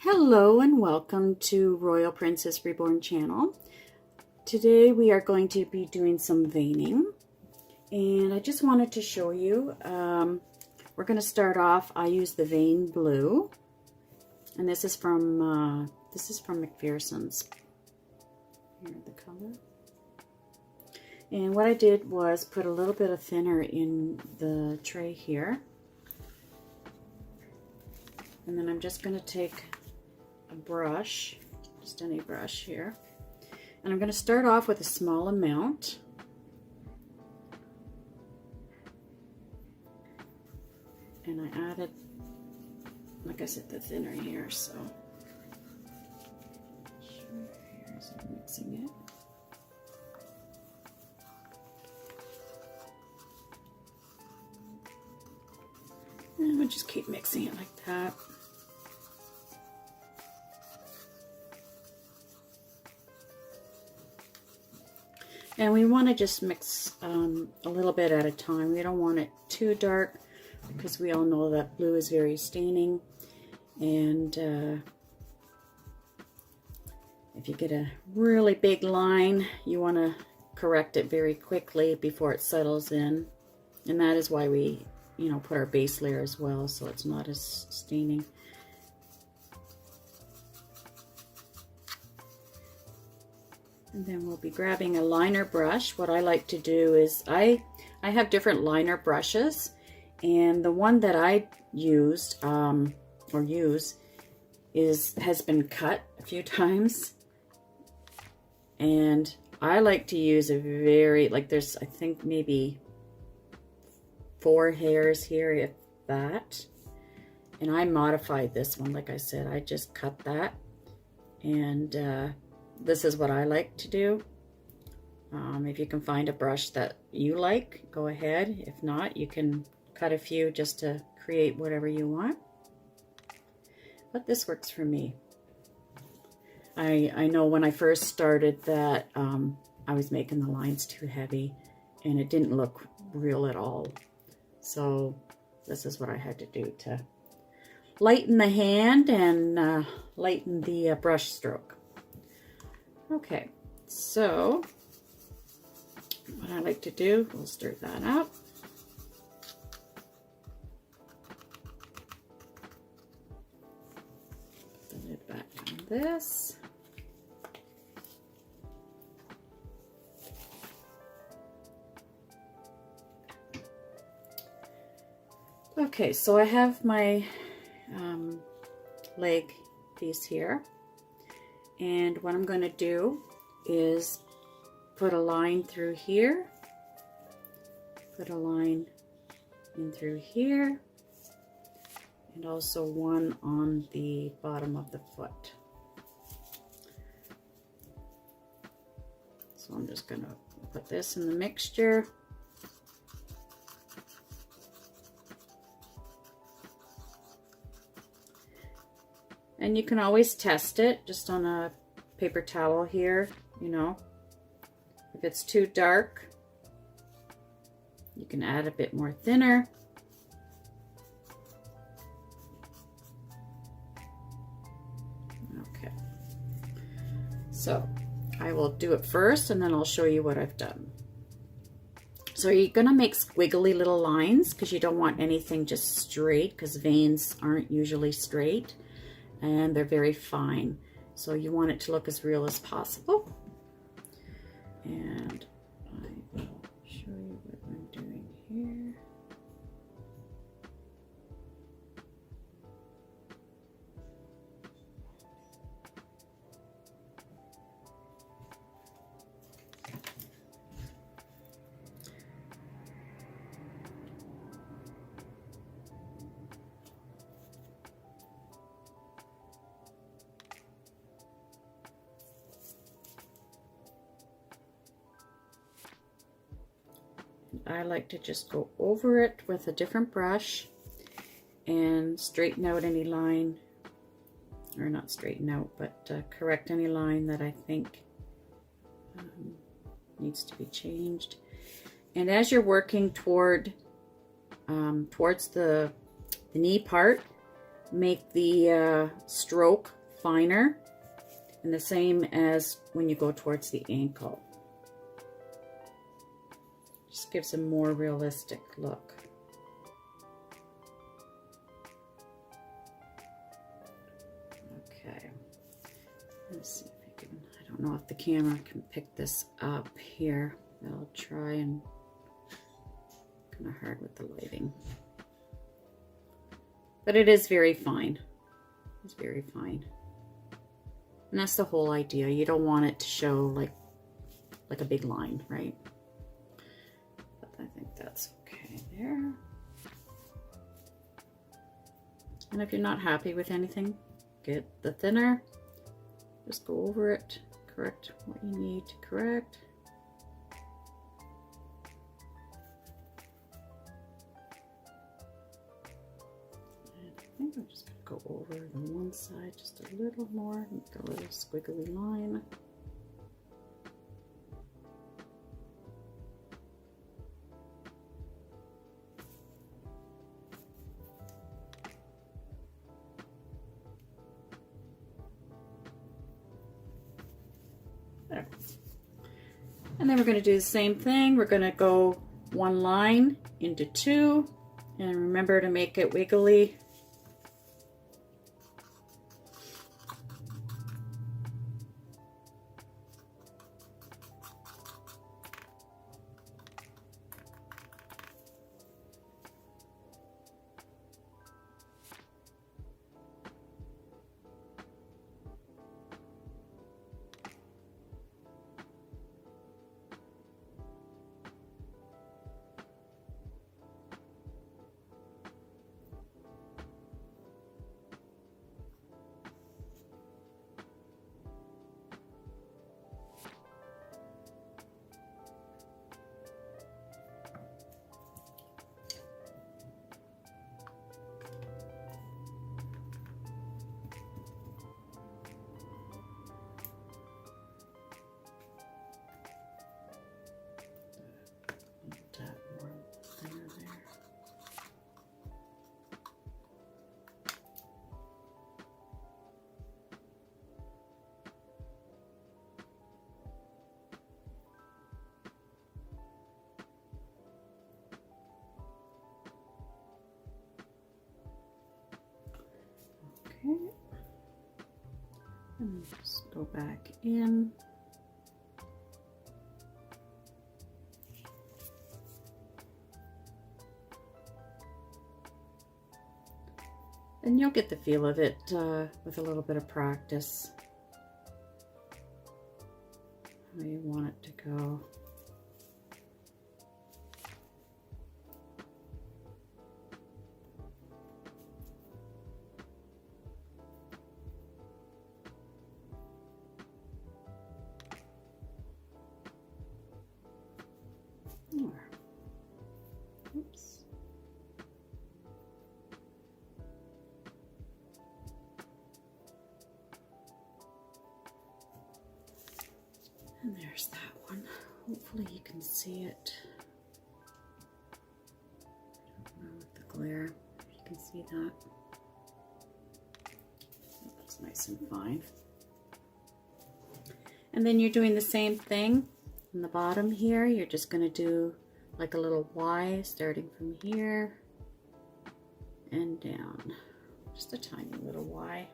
Hello and welcome to Royal Princess Reborn channel. Today we are going to be doing some veining, and I just wanted to show you, we're going to start off. I use the vein blue, and this is from McPherson's. Here, the color. And what I did was put a little bit of thinner in the tray here, and then I'm just going to take a brush, just any brush here, and I'm going to start off with a small amount, and I added, like I said, the thinner here, so here's mixing it. And we'll just keep mixing it like that. And we want to just mix a little bit at a time. We don't want it too dark because we all know that blue is very staining. And if you get a really big line, you want to correct it very quickly before it settles in. And that is why we, put our base layer as well, so it's not as staining. And then we'll be grabbing a liner brush. What I like to do is I have different liner brushes, and the one that I used has been cut a few times, and I like to use a very, there's I think maybe 4 hairs here, if that, and I modified this one. Like I said, I just cut that, and this is what I like to do. If you can find a brush that you like, go ahead. If not, you can cut a few just to create whatever you want. But this works for me. I know when I first started that I was making the lines too heavy, and it didn't look real at all. So this is what I had to do to lighten the hand and lighten the brush stroke. Okay, so what I like to do, we'll stir that up. Put the lid back on this. Okay, so I have my leg piece here. And what I'm going to do is put a line through here, put a line in through here, and also one on the bottom of the foot. So I'm just going to put this in the mixture. And you can always test it just on a paper towel here, If it's too dark, you can add a bit more thinner. Okay. So I will do it first, and then I'll show you what I've done. So you're going to make squiggly little lines because you don't want anything just straight, because veins aren't usually straight. And they're very fine, so you want it to look as real as possible. And I will show you what I'm doing here. I like to just go over it with a different brush and straighten out any line, or not straighten out, but correct any line that I think needs to be changed. And as you're working toward towards the knee part, make the stroke finer, and the same as when you go towards the ankle. Just gives a more realistic look. Okay, let's see if I can, I don't know if the camera can pick this up here, but I'll try, and kind of hard with the lighting. But it is very fine. It's very fine. And that's the whole idea. You don't want it to show like a big line, right? But I think that's okay there. And if you're not happy with anything, get the thinner. Just go over it, correct what you need to correct. I think I'm just going to go over the one side just a little more, make a little squiggly line. There. And then we're going to do the same thing. We're going to go one line into two, and remember to make it wiggly. Okay, and just go back in. And you'll get the feel of it with a little bit of practice, how you want it to go. Oops. And there's that one. Hopefully you can see it. I don't know with the glare if you can see that. That looks nice and fine. And then you're doing the same thing on the bottom here. You're just going to do like a little Y starting from here and down. Just a tiny little Y.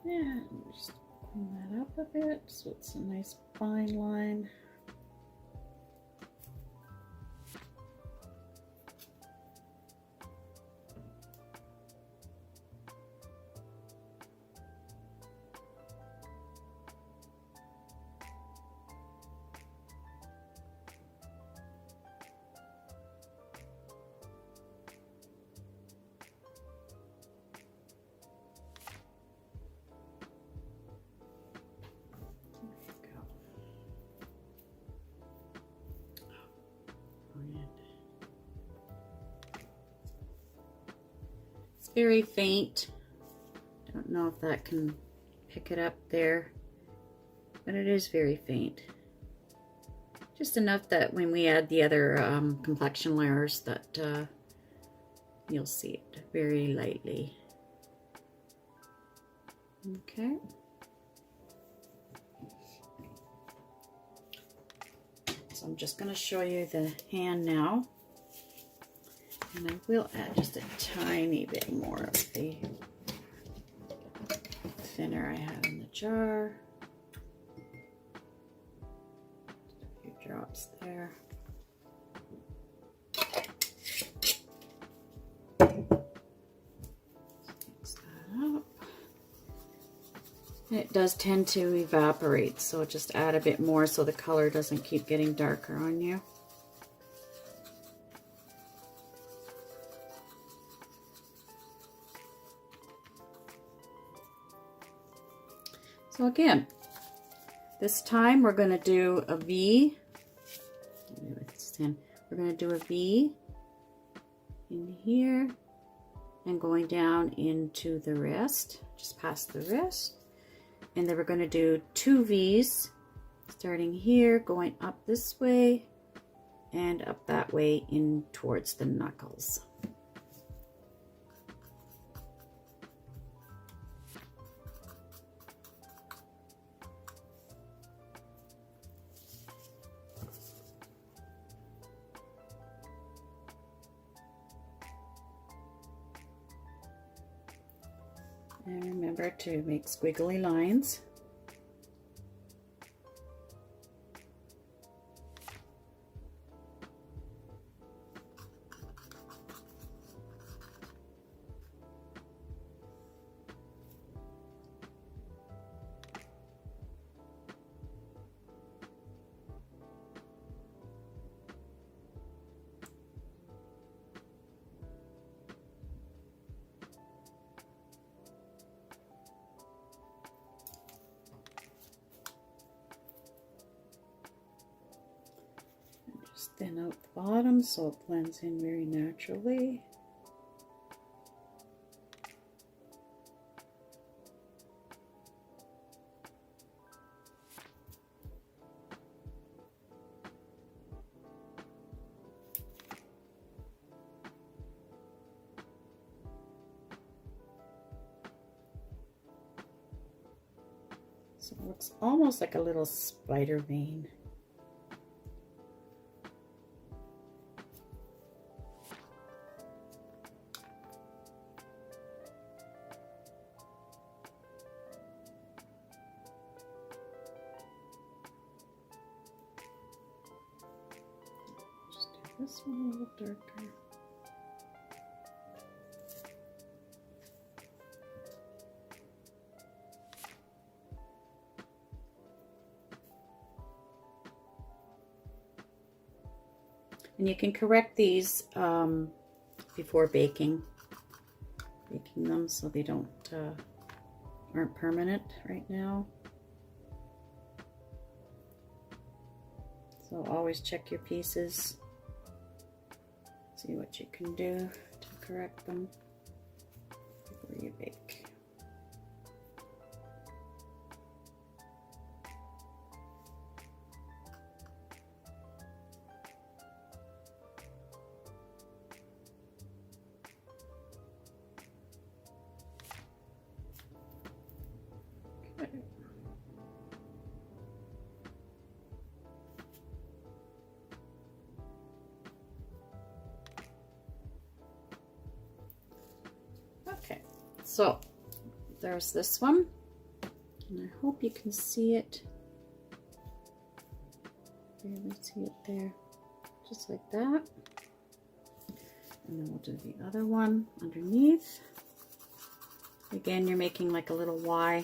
And just clean that up a bit so it's a nice fine line. very faint. I don't know if that can pick it up there, but it is very faint. Just enough that when we add the other complexion layers that you'll see it very lightly. Okay. So I'm just going to show you the hand now. And I will add just a tiny bit more of the thinner I have in the jar. Just a few drops there. Mix that up. And it does tend to evaporate, so just add a bit more so the color doesn't keep getting darker on you. So again, this time we're going to do a V. We're going to do a V in here and going down into the wrist, just past the wrist. And then we're going to do 2 V's, starting here, going up this way and up that way in towards the knuckles. And remember to make squiggly lines. Just thin out the bottom so it blends in very naturally. So it looks almost like a little spider vein. This one a little darker. And you can correct these before baking them so they don't aren't permanent right now. So always check your pieces. See what you can do to correct them before you bake. Okay. Okay, so there's this one, and I hope you can see it. Barely see it there, just like that. And then we'll do the other one underneath. Again, you're making like a little Y.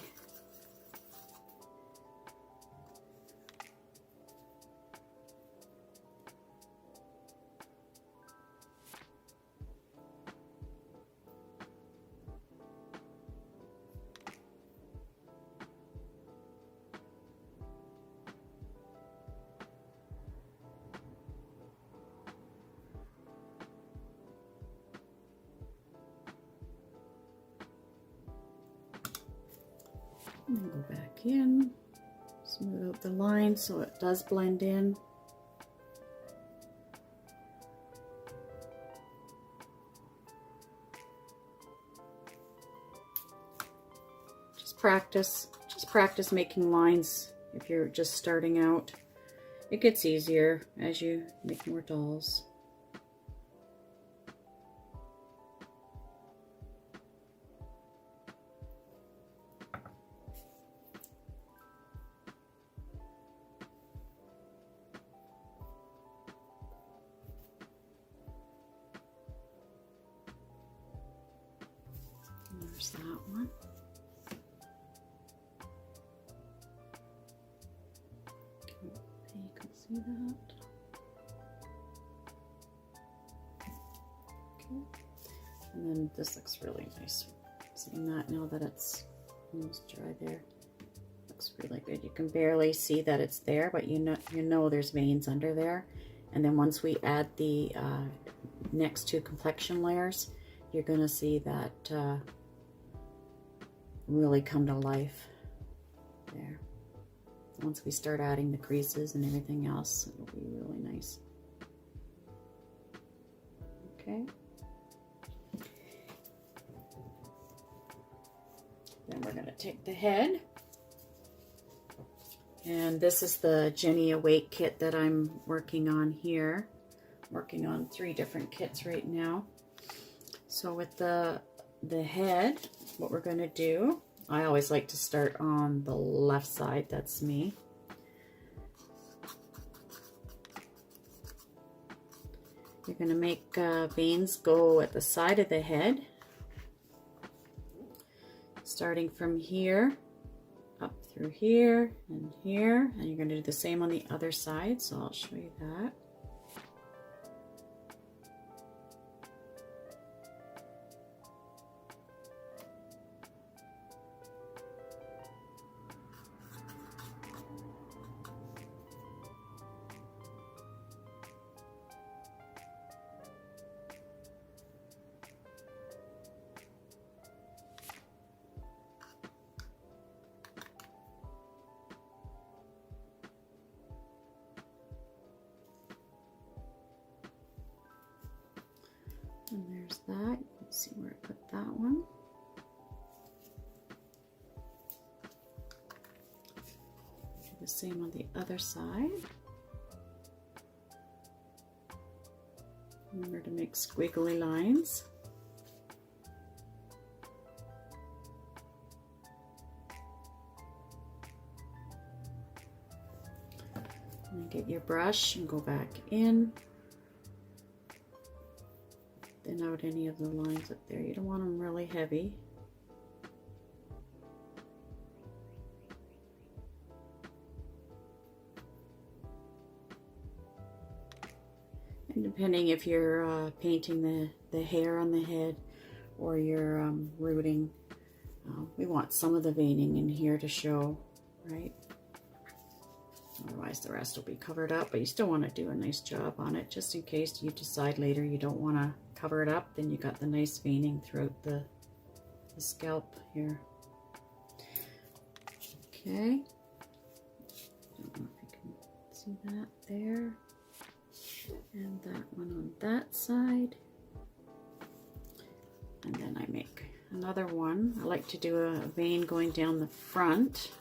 And then go back in, smooth out the line so it does blend in. Just practice making lines if you're just starting out. It gets easier as you make more dolls. There's that one. You can see that. Okay. And then this looks really nice. Seeing that now that it's almost dry there. Looks really good. You can barely see that it's there, but you know there's veins under there. And then once we add the next two complexion layers, you're going to see that really come to life there. Once we start adding the creases and everything else, it'll be really nice. Okay. Then we're going to take the head. And this is the Jenny Awake kit that I'm working on here. Working on 3 different kits right now. So with the head, what we're going to do, I always like to start on the left side, that's me. You're going to make veins go at the side of the head, starting from here, up through here, and you're going to do the same on the other side, so I'll show you that. And there's that. You can see where I put that one. Do the same on the other side. Remember to make squiggly lines. And then get your brush and go back in. Thin out any of the lines up there. You don't want them really heavy. And depending if you're painting the hair on the head or you're rooting, we want some of the veining in here to show, right? Otherwise the rest will be covered up, but you still want to do a nice job on it just in case you decide later you don't want to cover it up. Then you got the nice veining throughout the scalp here. Okay. Don't know if you can see that there. And that one on that side. And then I make another one. I like to do a vein going down the front.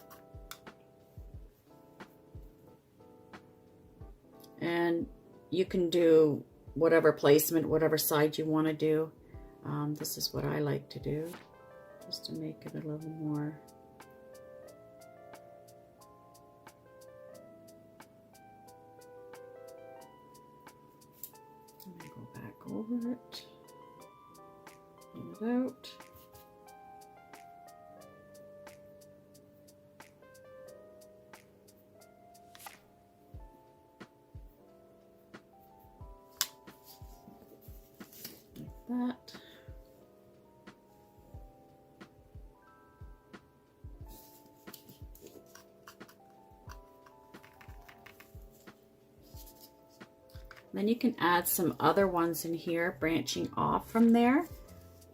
And you can do whatever placement, whatever side you want to do. This is what I like to do, just to make it a little more. And I go back over it, pull it out. That. Then you can add some other ones in here branching off from there.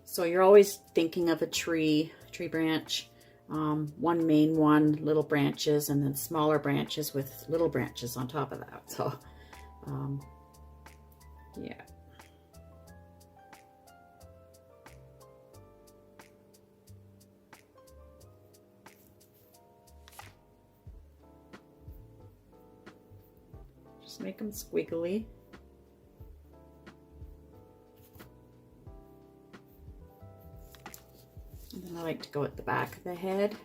So you're always thinking of a tree branch. one main one, little branches, and then smaller branches with little branches on top of that. So yeah. Just make them squiggly. And then I like to go at the back of the head.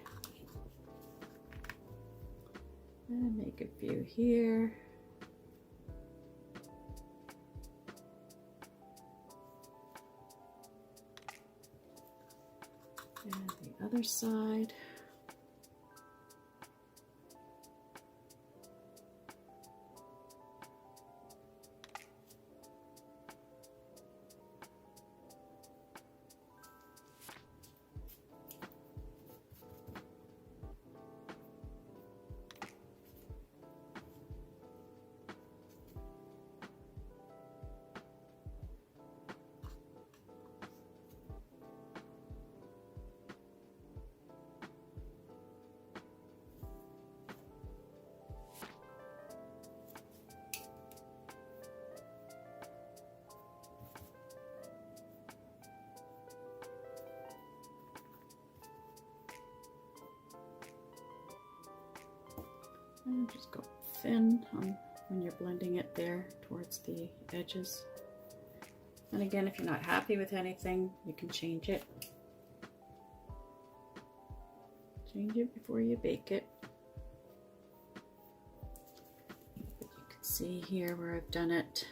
And make a few here. And the other side. And just go thin when you're blending it there towards the edges. And again, if you're not happy with anything, you can change it. Change it before you bake it. But you can see here where I've done it.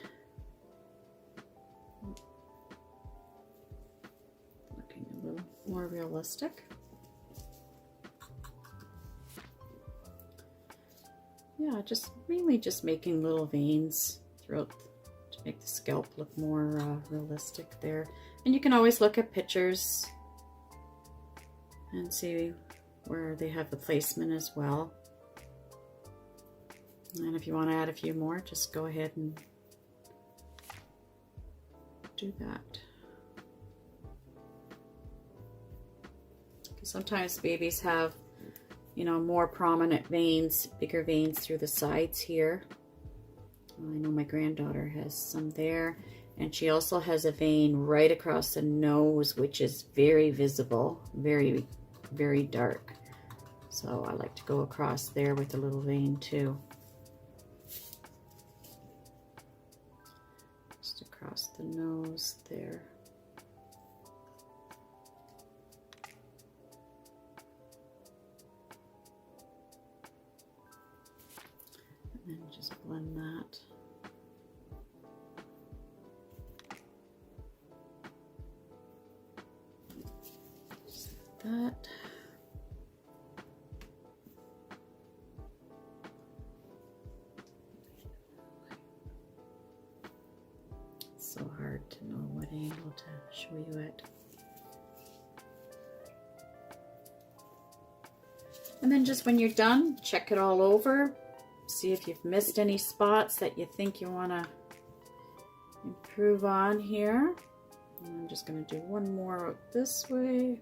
Looking a little more realistic. Yeah, just mainly just making little veins throughout to make the scalp look more realistic there. And you can always look at pictures and see where they have the placement as well. And if you want to add a few more, just go ahead and do that. Because sometimes babies have, you know, more prominent veins, bigger veins through the sides here. I know my granddaughter has some there, and she also has a vein right across the nose, which is very visible, very, very dark. So I like to go across there with a little vein too. Just across the nose there. And then just blend that. Just like that. It's so hard to know what angle to show you it. And then just when you're done, check it all over. See if you've missed any spots that you think you want to improve on here. And I'm just going to do one more out this way.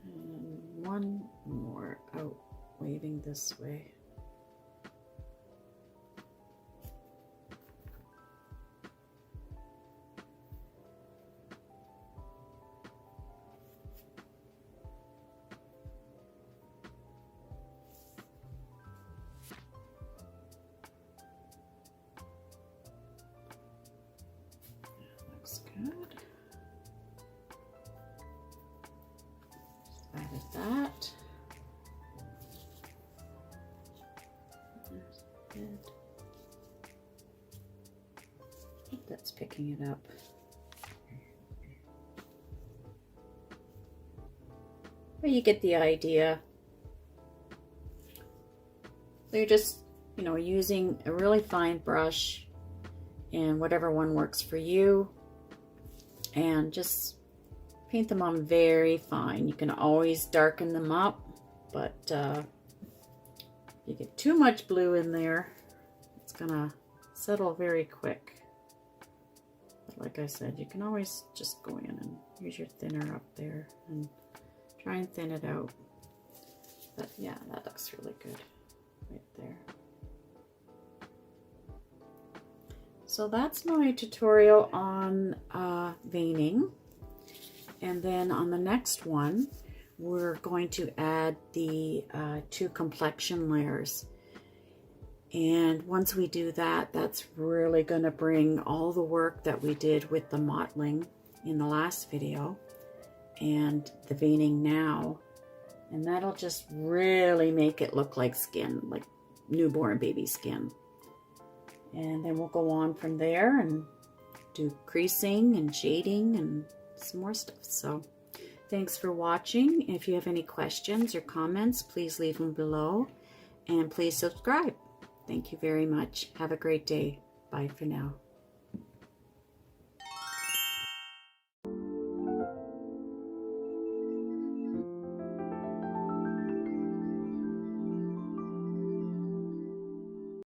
And one more out waving this way. Good. Just added that. There's the head. I think that's picking it up. But you get the idea. So you're just, you know, using a really fine brush and whatever one works for you. And just paint them on very fine. You can always darken them up, but if you get too much blue in there, it's gonna settle very quick. But like I said, you can always just go in and use your thinner up there and try and thin it out. But yeah, that looks really good right there. So that's my tutorial on veining. And then on the next one, we're going to add the 2 complexion layers. And once we do that, that's really going to bring all the work that we did with the mottling in the last video and the veining now. And that'll just really make it look like skin, like newborn baby skin. And then we'll go on from there and do creasing and shading and some more stuff. So thanks for watching. If you have any questions or comments, please leave them below, and please subscribe. Thank you very much. Have a great day. Bye for now.